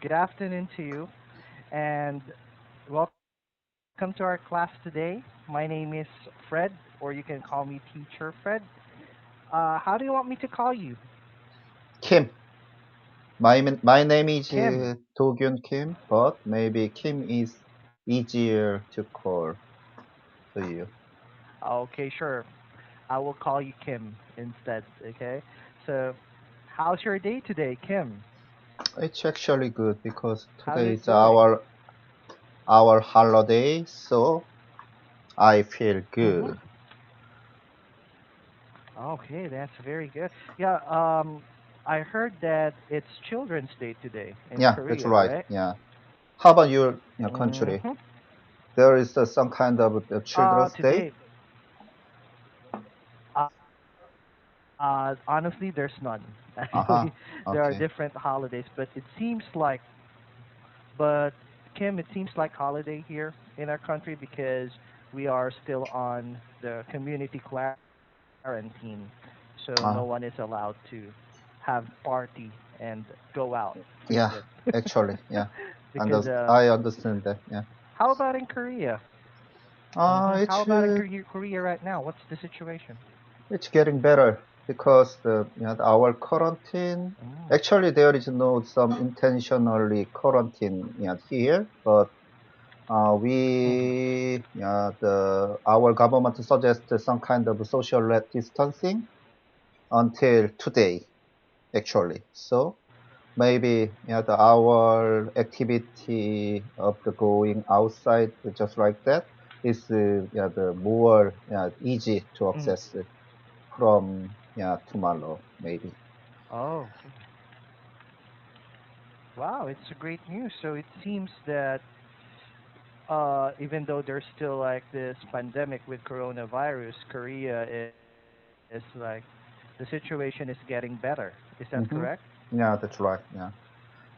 Good afternoon to you, and welcome to our class today. My name is Fred, or you can call me Teacher Fred. How do you want me to call you? Kim. My name is Kim. Do-gyun Kim, but maybe Kim is easier to call to you. Okay, sure. I will call you Kim instead. Okay. So, how's your day today, Kim? It's actually good because How's today it is going? our holiday, so I feel Mm-hmm. good. Okay, that's very good. Yeah. I heard that it's Children's Day today in Yeah, that's Korea, right. right? Yeah. How about your country? Mm-hmm. There is some kind of Children's Day? Today, honestly, there's none. Actually, Uh-huh. there are Okay. different holidays, but it seems like, but Kim, it seems like holiday here in our country because we are still on the community quarantine, so no one is Uh, allowed to have party and go out to eat. yeah, actually, yeah. Because I understand that. Yeah. how about in Korea? How It's about in Korea right now? What's the situation? It's getting better because our quarantine. Mm. Actually, there is no some intentionally quarantine here, but Mm-hmm. the our government suggests some kind of social distancing until today, actually. So maybe our activity of the going outside just like that is the more easy to access from tomorrow maybe. Oh, wow, it's a great news. So it seems that even though there's still like this pandemic with coronavirus, Korea is like the situation is getting better. Is that correct? Hmm. Yeah, that's right. Yeah,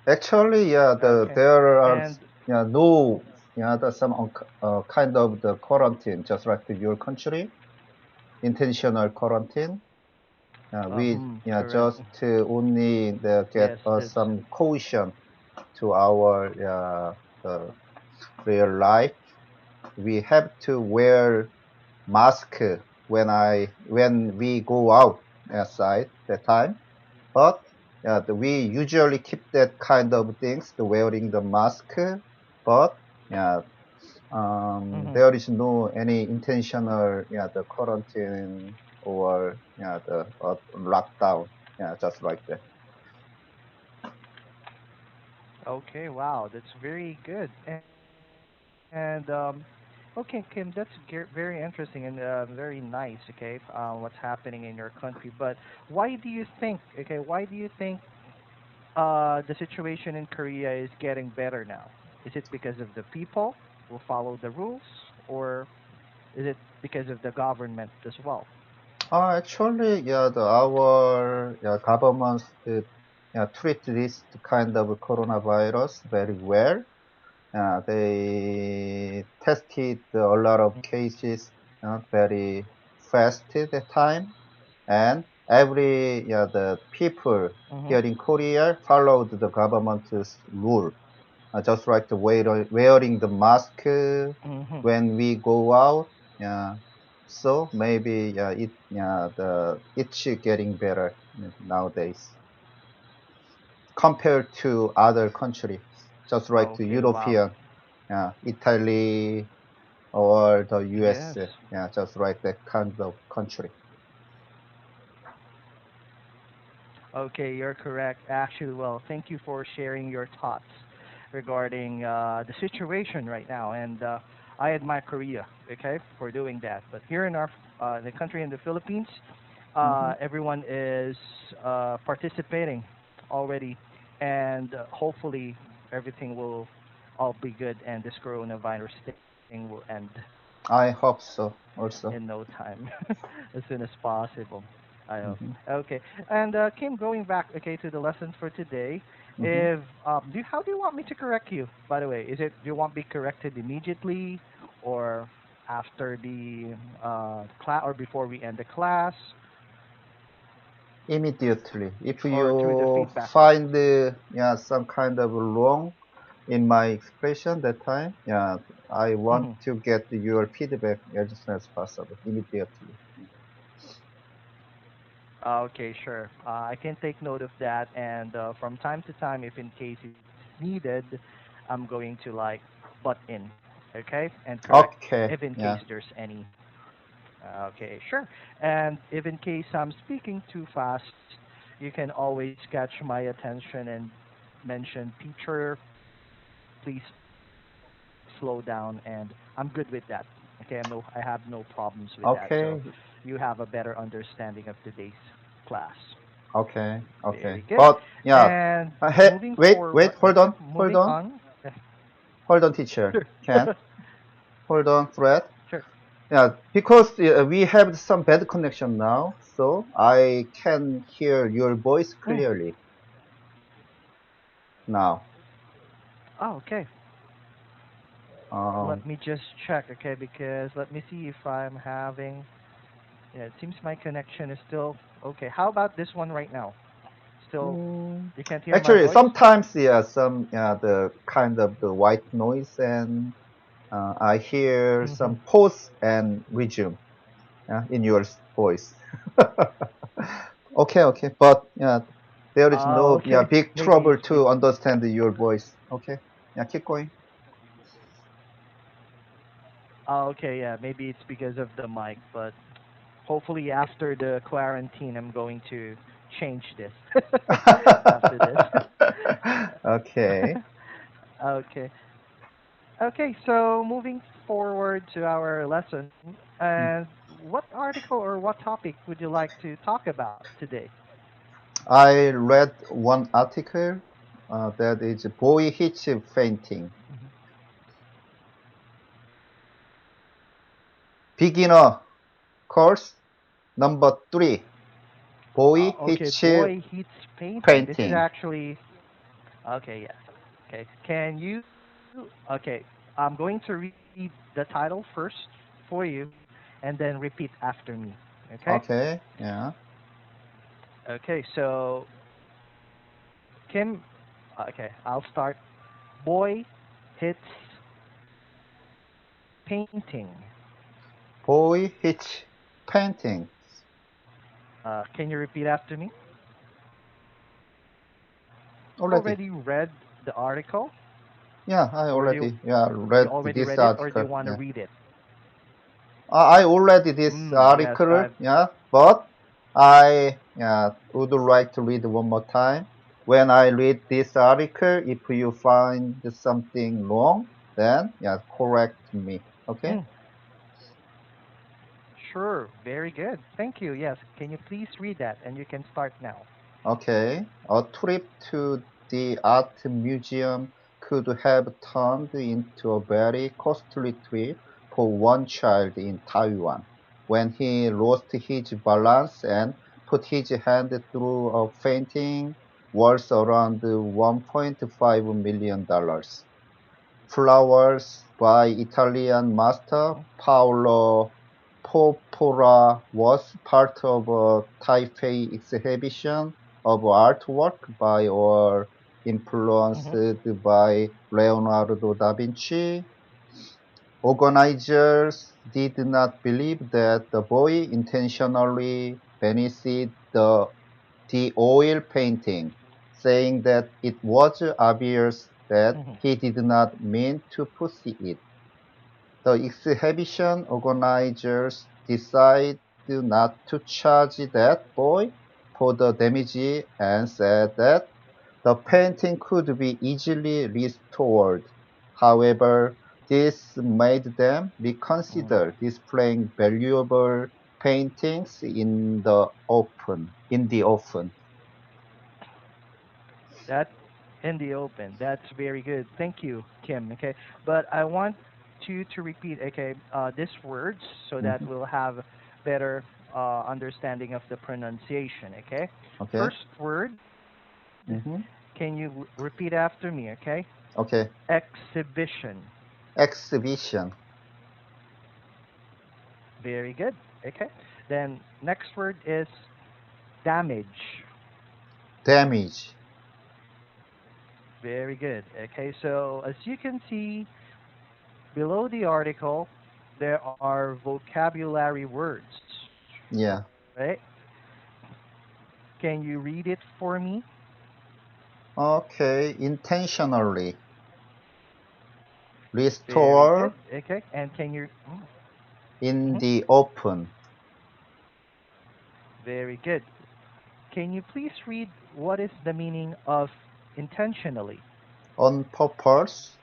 actually, Okay. there are And no there's some kind of the quarantine just like your country intentional quarantine. We correct. just only get Yes, that's some caution to our real life. We have to wear mask when we go out outside that time. But we usually keep that kind of things, the wearing the mask. But yeah, mhm. there is no any intentional the quarantine or the lockdown. Yeah, just like that. Okay, wow, that's very good. And okay, Kim, that's very interesting and very nice. Okay, what's happening in your country, but why do you think? Okay, why do you think the situation in Korea is getting better now? Is it because of the people who follow the rules, or is it because of the government as well? Actually, our government treat this kind of coronavirus very well. They tested a lot of cases very fast at the time, and every the people Mhm. here in Korea followed the government's rule, just like wearing the mask Mhm. when we go out. Yeah, so maybe it's getting better nowadays compared to other countries, just like the Okay. Wow. European, Italy or the Yes. US, just like that kind of country. Okay, you're correct. Actually, well, thank you for sharing your thoughts regarding the situation right now. And I admire Korea, okay, for doing that. But here in our the country in the Philippines, Hmm. everyone is participating already, and hopefully everything will all be good, and this coronavirus thing will end I hope so in also. no time, as soon as possible. I hope. Hmm. Okay. And Kim, going back, okay, to the lesson for today, Hmm. if how do you want me to correct you? By the way, do you want me corrected immediately, or after the class, or before we end the class? immediately. If or through the you feedback. find yeah, some kind of wrong in my expression that time, yeah, I want Hmm. to get your feedback as soon as possible, immediately. Okay, sure. I can take note of that, and from time to time, if in case it's needed, I'm going to like butt in, okay, and correct Okay, if in case yeah, there's any. Okay, sure. And if in case I'm speaking too fast, you can always catch my attention and mention, "Teacher, please slow down," and I'm good with that. Okay, I have no problems with that. So okay, you have a better understanding of today's class. okay, okay. Very good. But yeah, And hey, moving wait, forward, hold on, hold moving on, on. hold on, teacher. Sure. Can hold on, Fred. Sure. Yeah, because we have some bad connection now, so I can hear your voice Mm. clearly now. Oh, okay. Um, Let me just check, okay, because let me see if I'm having. Yeah, it seems my connection is still okay. How about this one right now? Still, mm, you can't hear my actually, voice? sometimes yeah, some yeah, the kind of the white noise, and I hear Mm-hmm. some pause and resume in your voice. Okay, okay, but yeah, there is no yeah Okay. big Maybe trouble it's to because. understand your voice. Okay, yeah, keep going. Okay, yeah, maybe it's because of the mic, but hopefully after the quarantine, I'm going to change this after this. Okay. Okay. Okay, so moving forward to our lesson, and what article or what topic would you like to talk about today? I read one article that is boy hits fainting. Mhm. Beginner course number 3. Boy Okay, hits boy heats painting. This is painting. actually okay. Yes. Okay. Can you? Okay. I'm going to read the title first for you, and then repeat after me. Okay. Okay, yeah. Okay. So Kim. Okay. I'll start. Boy hits painting. Boy hits painting. Can you repeat after me? Already. Already read the article, Yeah, I or do already yeah you read already this read it, or do you article. want to Yeah. read it? I already this Yes, article, I. yeah, but I yeah, would like to read one more time. When I read this article, if you find something wrong, then yeah, correct me. Okay? Mm, sure, very good. Thank you. Yes, can you please read that, and you can start now. Okay. A trip to the art museum could have turned into a very costly trip for one child in Taiwan when he lost his balance and put his hand through a painting worth around $1.5 million. Flowers by Italian master Mhm, Paolo Porpora was part of a Taipei exhibition of artwork by or influenced mhm, by Leonardo da Vinci. Organizers did not believe that the boy intentionally finished the oil painting, saying that it was obvious that mhm. he did not mean to pussy it. The exhibition organizers decided not to charge that boy for the damage and said that the painting could be easily restored. However, this made them Mm. reconsider displaying valuable paintings in the open. That in the open. That's very good. Thank you, Kim. Okay, but I want you to repeat, okay, these words so that Mhm. we'll have better understanding of the pronunciation. Okay, Okay. first word. Hmm. Can you repeat after me? Okay, Okay. exhibition. Exhibition. Very good. Okay. Then next word is Damage. damage. Very good. Okay, so as you can see below the article, there are vocabulary words, Yeah. right? Can you read it for me? Okay, intentionally. Very good. Restore Okay, and can you? in Mhm. the open. Very good. Can you please read what is the meaning of intentionally? On purpose.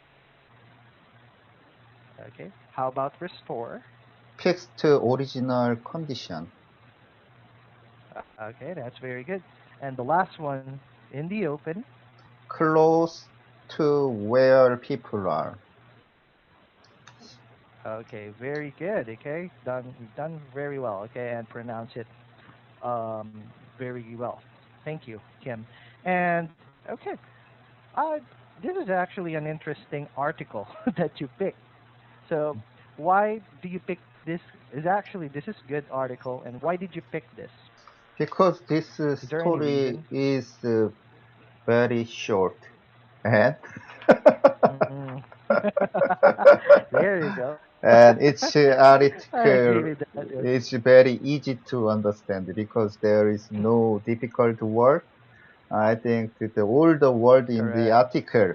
Okay. How about restore? Fixed original condition. Okay, that's very good. And the last one, in the open. Close to where people are. Okay, very good. Okay, done very well. Okay, and pronounce it um, very well. Thank you, Kim. And okay, uh, this is actually an interesting article that you picked. So why do you pick this? This is good article, and why did you pick this? Because this Is there any story reason? is very short and Mm. There you go. and each I agree article with that. Yes. is very easy to understand because there is no difficult word. I think that all the word in the Correct. article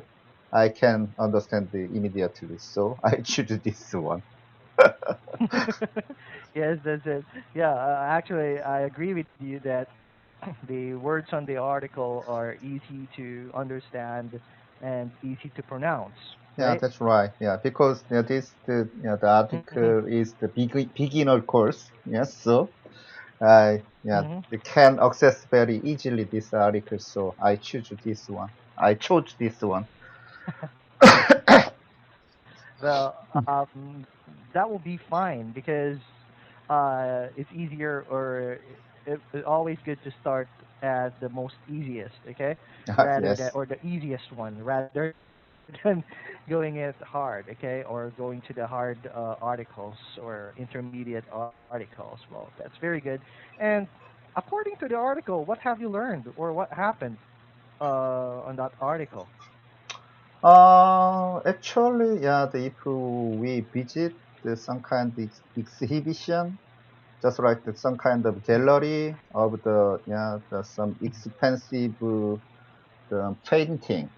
I can understand immediately. So I choose this one. Yes, that's it. Yeah, actually, I agree with you that the words on the article are easy to understand and easy to pronounce, Yeah, right? that's right. Yeah, because the Mm-hmm. article is the beginner course. Yes, so I yeah Mm-hmm. they can access very easily this article. So I choose this one. I chose this one. Well, that will be fine because it's easier or it's always good to start at the most easiest, okay? Rather than Yes. or the easiest one rather than going it hard, okay? Or going to the hard articles or intermediate articles. Well, that's very good. And according to the article, what have you learned or what happened on that article? Actually, yeah, if we visit some kind of exhibition, just like some kind of gallery of some expensive the painting,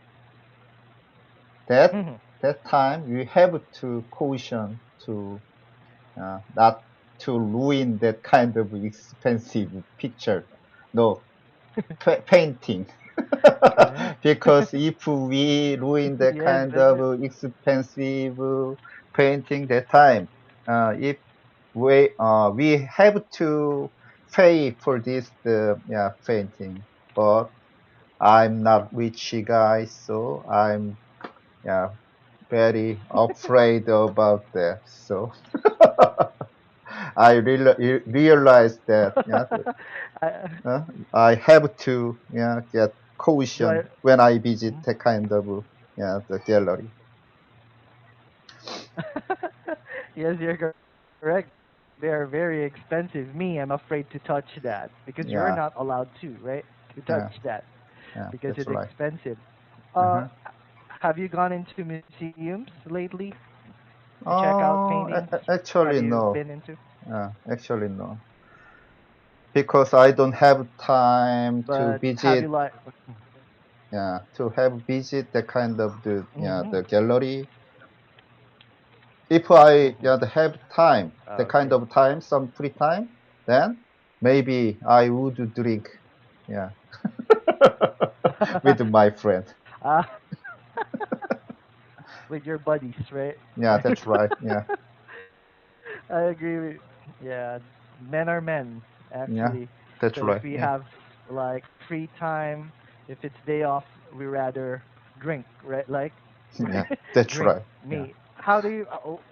that Mhm. that time we have to caution to not to ruin that kind of expensive picture. No, painting. Correct. Because if we ruin that Yes, kind that's it. of expensive painting that time, if we have to pay for this painting, but I'm not rich guy, so I'm yeah very afraid about that. So I realized that I, uh, I have to get do I? caution when I visit Mhm. that kind of the gallery. Yes, you're correct. They are very expensive. Me, I'm afraid to touch that because you're Yeah, not allowed to, right? To touch yeah, that yeah, because that's it's right. expensive. Uh-huh. Have you gone into museums lately to check out paintings? Have Actually you no. been into? Actually no, because I don't have time to But have you visit. like? To have visit the kind of Mm-hmm. the gallery. If I Mm-hmm. have time, the kind Okay. of time, some free time, then maybe I would drink, yeah, with my friend. uh, with your buddies, right? Yeah, that's right. Yeah, I agree with yeah, men are men yeah, actually. that's So if right. we Yeah, have like free time, if it's day off, we rather drink, right? Like yeah, that's drink. right. Yeah, Me, how do you?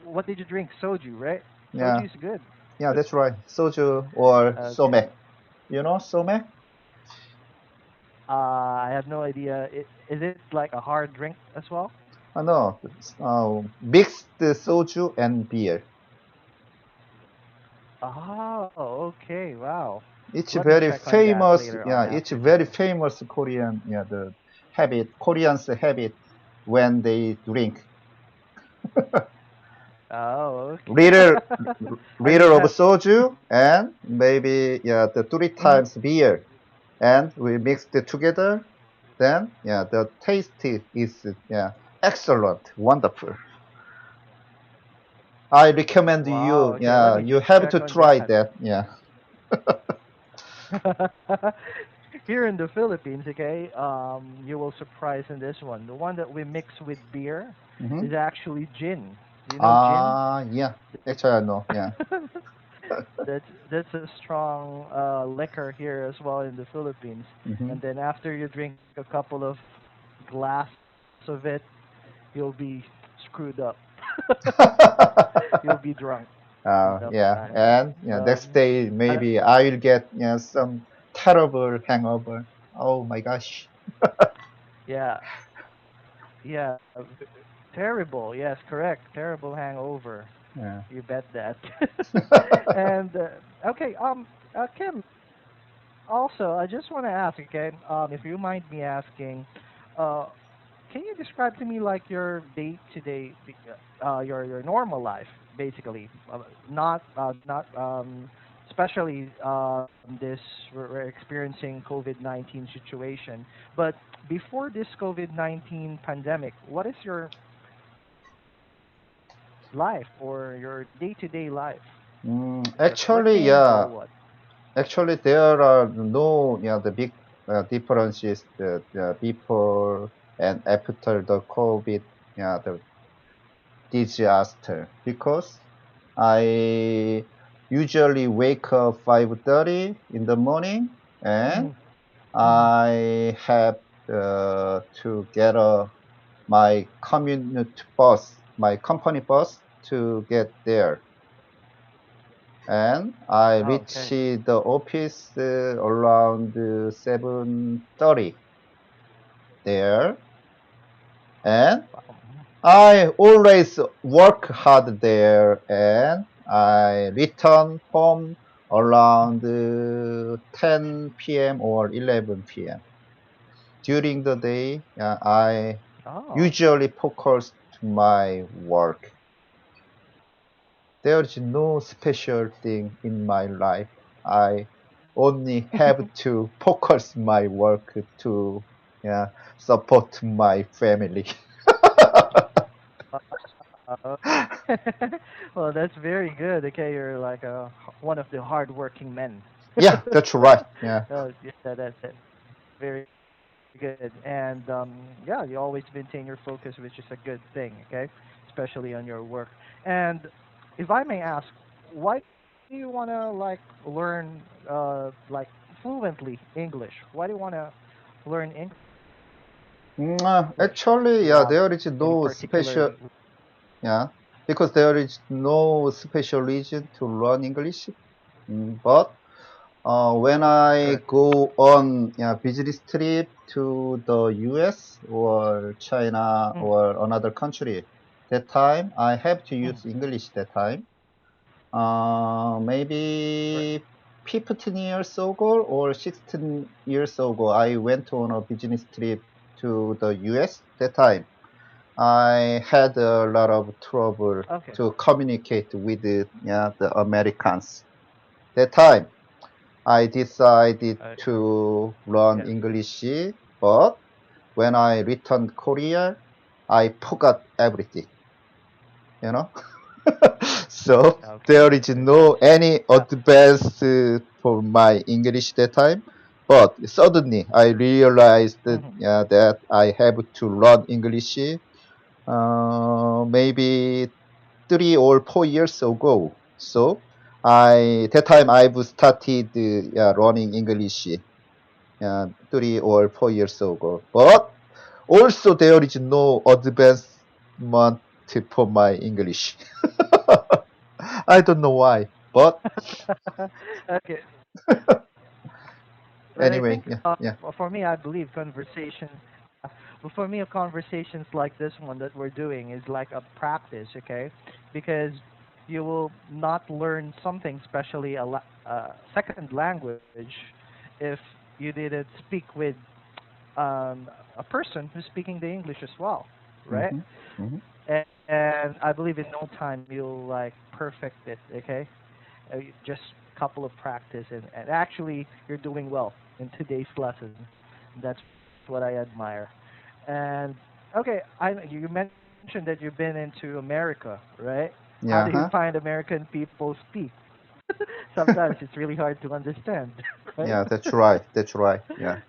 What did you drink? Soju, right? yeah, Soju is good. yeah, that's right. Soju or Okay. somek. You know somek? I have no idea. Is it like a hard drink as well? No, mixed soju and beer. Oh, okay. Wow. it's Let me very check on that famous. later on Yeah, it's after very this. famous Korean. Yeah, the habit Koreans habit when they drink Oh, okay. liter Are you liter of soju and maybe yeah the three mhm. times beer, and we mix it together. Then yeah, the taste is yeah excellent, wonderful. I recommend Wow, you. okay, let Yeah, me you have check to on try that. that. Yeah. Here in the Philippines, okay, you will surprise in this one. The one that we mix with beer Mm-hmm. is actually gin. Do you know gin? Yeah. Actually, I know. Yeah. That's a strong liquor here as well in the Philippines. Mm-hmm. And then after you drink a couple of glass of it, you'll be screwed up. You'll be drunk that Yeah, time. and yeah, So next day I, maybe I will get yeah some terrible hangover. Oh my gosh. yeah, yeah, terrible. Yes, correct. Terrible hangover. Yeah. You bet that. And okay, Kim. Also, I just want to ask, okay, if you mind me asking, uh, can you describe to me like your day-to-day, your normal life, basically, not especially this we're experiencing COVID-19 situation, but before this COVID-19 pandemic, what is your life or your day-to-day life? Just Actually, working or yeah. what? Actually, there are no yeah the big differences the before and after the COVID yeah the disaster because I usually wake up 5:30 in the morning and Mm-hmm. Mm-hmm. I have to get my commute bus, my company bus to get there. And I reach Okay. the office around 7:30 there. And Wow. I always work hard there and I return home around 10 p.m. or 11 p.m. During the day, I Oh. usually focus to my work. There's no special thing in my life. I only have to focus my work to yeah, support my family. Okay. Well, that's very good. Okay, you're like one of the hardworking men. Yeah, that's right. Yeah. Yeah, that's it. Very good. And yeah, you always maintain your focus, which is a good thing. Okay, especially on your work. And if I may ask, why do you wanna like learn like fluently English? Why do you wanna learn English? Do Actually, you yeah, have there is any no particular? special, yeah, because there is no special reason to learn English. But when I Correct. go on yeah, business trip to the US or China Mm, or another country, that time I have to mm, use English that time. correct. Maybe 15 years ago or 16 years ago, I went on a business trip to the US that time. I had a lot of trouble Okay. to communicate with yeah, the Americans. That time, I decided Okay. to learn Yeah. English, but when I returned Korea, I forgot everything, you know? So there Okay. is That's no any yeah. advance for my English that time. But suddenly I realized that, Mhm. that I have to learn English maybe 3 or 4 years ago. So I that time I've started yeah, learning English 3 or 4 years ago. But also there is no advancement for my English. I don't know why, but Okay. But I anyway, think yeah, yeah. for me, I believe but for me, conversations like this one that we're doing is like a practice, okay? Because you will not learn something, especially second language if you didn't speak with a person who's speaking the English as well, right? Mm-hmm. Mm-hmm. And I believe in no time you'll like perfect it. Okay, just couple of practice and actually you're doing well in today's lesson. That's what I admire. And okay, you mentioned that you've been into America, right? How do Yeah. you Huh? find American people speak? Sometimes it's really hard to understand, right? Yeah, that's right. That's right. Yeah.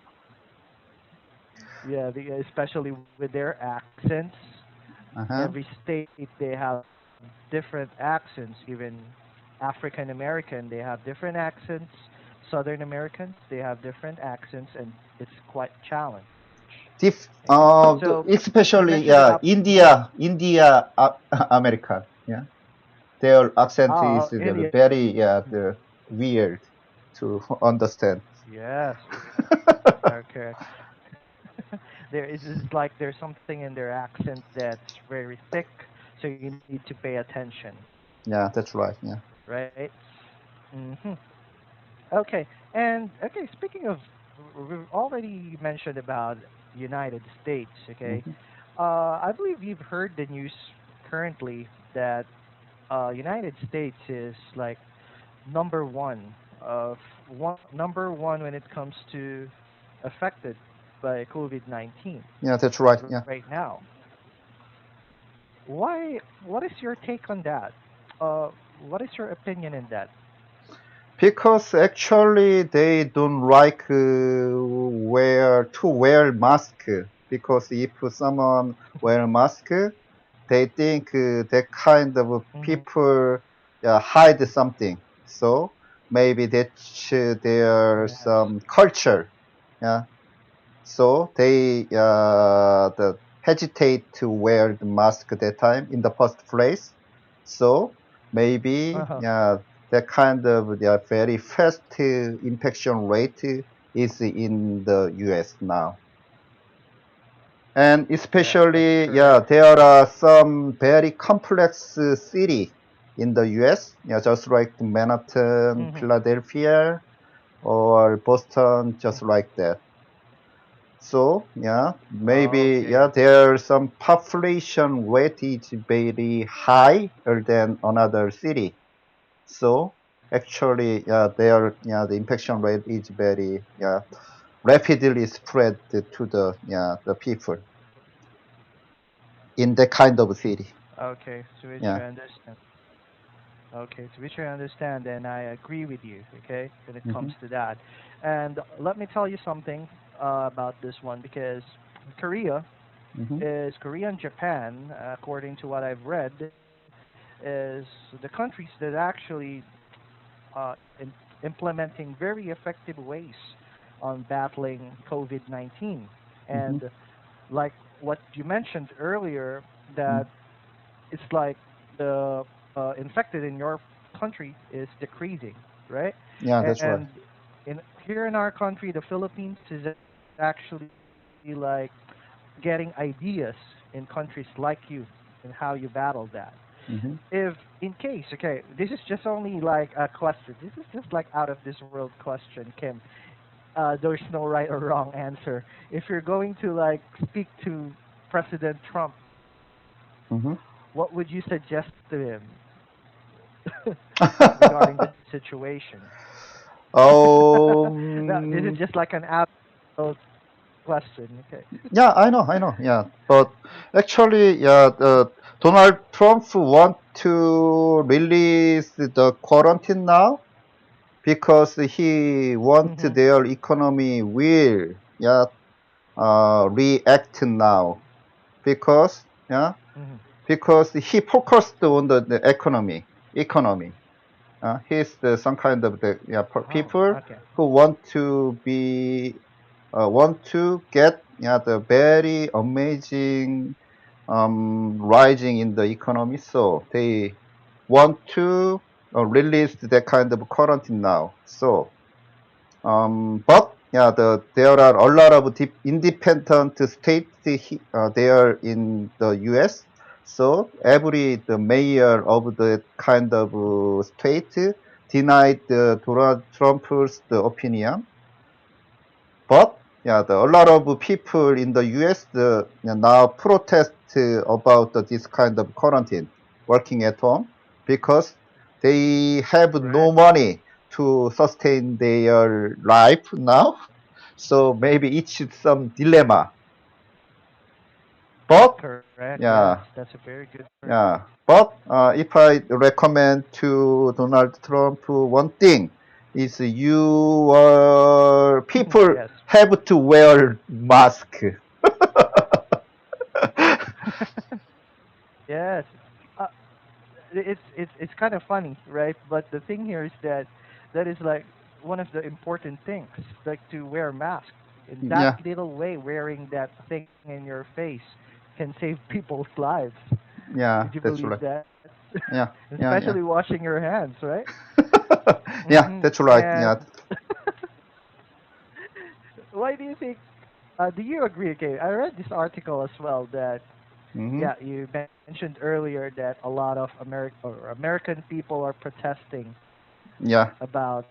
Yeah, especially with their accents. Uh-huh. Every state they have different accents. Even African American, they have different accents. Southern Americans, they have different accents, and it's quite challenge. Okay, so you Especially mentioned about India, American. Yeah, their accent is India. very weird to understand. Yes, okay. There is like there's something in their accent that's very thick, so you need to pay attention, Yeah, that's right. Yeah. right? Hmm. Okay, and okay, speaking of, we've already mentioned about United States. Okay, Hmm. I believe you've heard the news currently that United States is like number one number one when it comes to affected by COVID-19 Yeah, that's right. right Yeah. now. Why? What is your take on that? Uh, what is your opinion in that? Because actually they don't like wear mask. Because if someone wear mask, they think that kind of Hmm. people hide something. So maybe that's their Yes. some culture. Yeah. So they hesitate to wear the mask at that time in the first place. So maybe Uh-huh. that kind of very fast infection rate is in the US now. And Yes, that's especially, correct. there are some very complex city in the US, just like Manhattan, Hmm. Philadelphia, or Boston, just like that. So, maybe, Okay. there's some population rate is very higher than another city. So, actually, the infection rate is very, rapidly spread to the people in that kind of city. Okay, to which I Yeah. understand. Okay, to which I understand, and I agree with you. Okay, when it Hmm. comes to that, and let me tell you something about this one because Korea Hmm. is Korea and Japan, according to what I've read, is the countries that actually implementing very effective ways on battling COVID-19. Hmm. And like what you mentioned earlier, that it's like the infected in your country is decreasing, right? Yeah, that's right. And in here in our country, the Philippines is actually like getting ideas in countries like you and how you battle that. Hmm. If in case, okay, this is just only like a question. This is just like out of this world question, Kim. There's no right or wrong answer. If you're going to like speak to President Trump, Hmm. what would you suggest to him regarding the situation? Now, this is um, just like an out question. Okay. Yeah, I know, I know. Yeah, but actually, the Donald Trump want to release the quarantine now because he want Mhm. their economy will react now because Mhm. because he focused on the economy. He's some kind of the Oh, people okay. who want to get the very amazing rising in the economy. So they want to release that kind of quarantine now. So but there are a lot of independent states there in the U.S. So every the mayor of the kind of state denied Donald Trump's opinion. But yeah, a lot of people in the U.S. Now protest about this kind of quarantine, working at home, because they have Right. no money to sustain their life now. So maybe it's some dilemma. But Correct. Yes, yeah, that's a very good point. yeah. But if I recommend to Donald Trump one thing, is people Yes. have to wear mask. Yes. Uh, it's kind of funny, right? But the thing here is that that is like one of the important things, like to wear a mask. In that Yeah, little way, wearing that thing in your face can save people's lives. yeah, Did you that's believe right. that? Yeah, yeah, yeah. Especially washing your hands, right? Yeah, Hmm. that's right. And Yeah. why do you think? Do you agree? Okay, I read this article as well that Hmm. yeah, you mentioned earlier that a lot of American people are protesting Yeah, about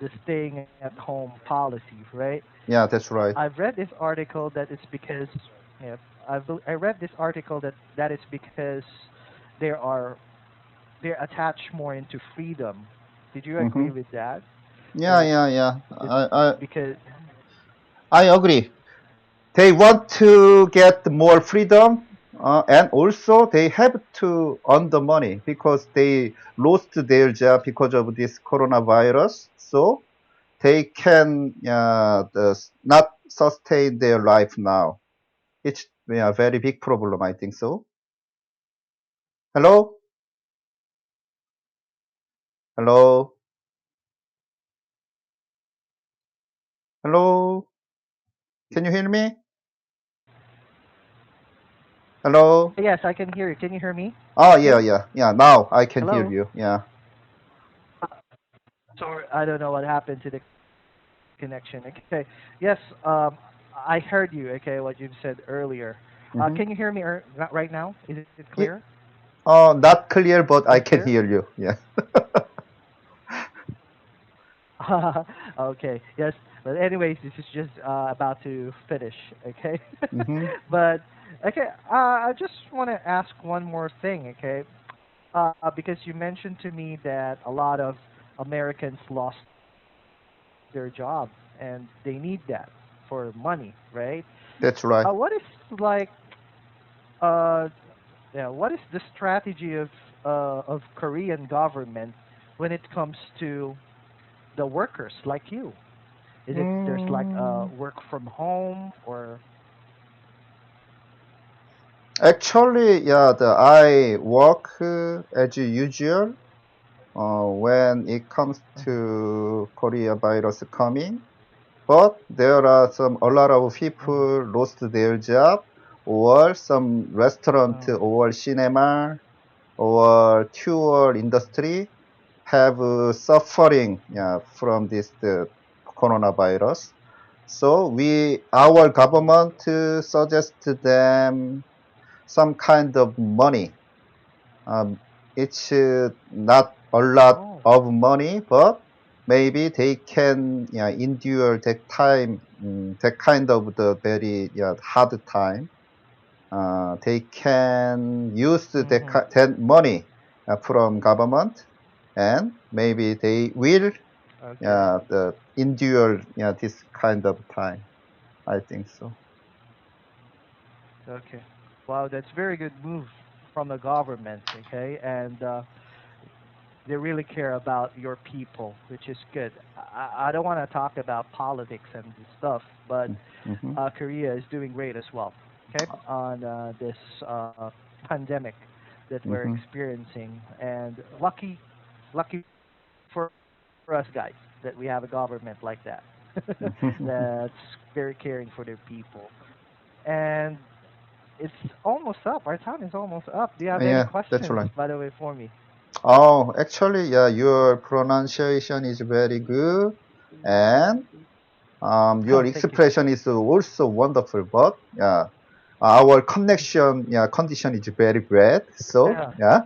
the staying at home policy, right? yeah, that's right. I've read this article that it's because yeah, I read this article that that is because they are they're attached more into freedom. Did you Hmm. agree with that? Yeah, That yeah, yeah. it's because I agree. They want to get more freedom, and also they have to earn the money because they lost their job because of this coronavirus. So they can not sustain their life now. It's a very big problem, I think so. Hello? Hello? Hello? Can you hear me? Hello? yes, I can hear you. Can you hear me? Oh, yeah, Kim? yeah, yeah. Now I can hear Hello. you. Yeah. Sorry, I don't know what happened to the connection. Okay. Yes, I heard you. Okay, what you said earlier. Mm-hmm. Can you hear me not right now? Is it clear? Not clear, but Is I it can clear? hear you. Yeah. Okay. Yes. But anyways, this is just about to finish. Okay. Mm-hmm. But okay. I just want to ask one more thing. Okay. Because you mentioned to me that a lot of Americans lost their job and they need that for money, right? That's right. What is like uh yeah, what is the strategy of Korean government when it comes to the workers like you? Is it there's like Mm, work from home or actually, yeah, I work as usual when it comes to Korea virus coming. But there are a lot of Mhm. people lost their job, or some restaurant Oh. or cinema or tour industry have suffering, yeah, from this coronavirus. So our government suggest to them some kind of money. It's not a lot Oh. of money, but maybe they can, yeah, endure that time, that kind of the very, yeah, hard time. They can use Mhm. that money from government, and maybe they will Okay. endure, yeah, this kind of time. I think so. Okay. Wow, that's very good move from the government, okay? And they really care about your people, which is good. I don't want to talk about politics and this stuff, but Mm-hmm. Korea is doing great as well. Okay, on this pandemic that we're Mm-hmm. experiencing, and lucky for us guys that we have a government like that that's very caring for their people. And it's almost up. Our time is almost up. Do you have any Yeah, that's questions, right. by the way, for me? Oh, actually, yeah, your pronunciation is very good, and your Oh, thank you. expression is also wonderful. But yeah, our connection, yeah, condition is very bad. So Yeah. yeah,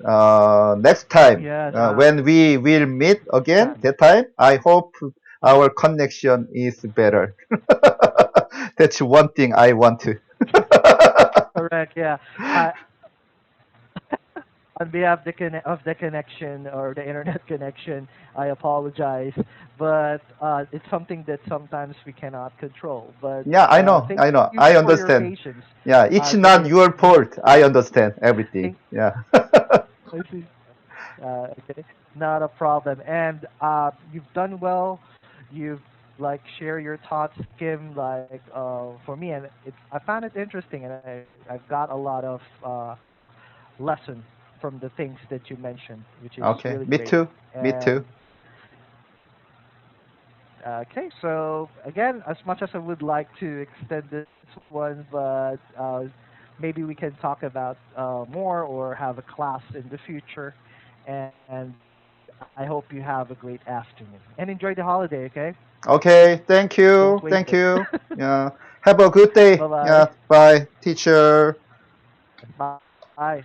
next time, Yes. when we will meet again, Time. that time, I hope our connection is better. That's one thing I want to. Correct. Yeah. I, on behalf of the connection or the internet connection, I apologize, but it's something that sometimes we cannot control. But Yeah, thank I know, you I for your understand. patience. Yeah, it's not Today. your fault. I understand everything. Thank. Yeah. I see. Okay, not a problem. And you've done well. You've like share your thoughts, Kim. Like for me, and I found it interesting, and I've got a lot of lesson from the things that you mentioned, which is Okay, really me great. too. Me too. And okay, so again, as much as I would like to extend this one, but maybe we can talk about more or have a class in the future. And I hope you have a great afternoon and enjoy the holiday. Okay, Okay, thank don't you. waste Thank it. you. Yeah. Have a good day. Bye bye. Yeah, bye, teacher. Bye.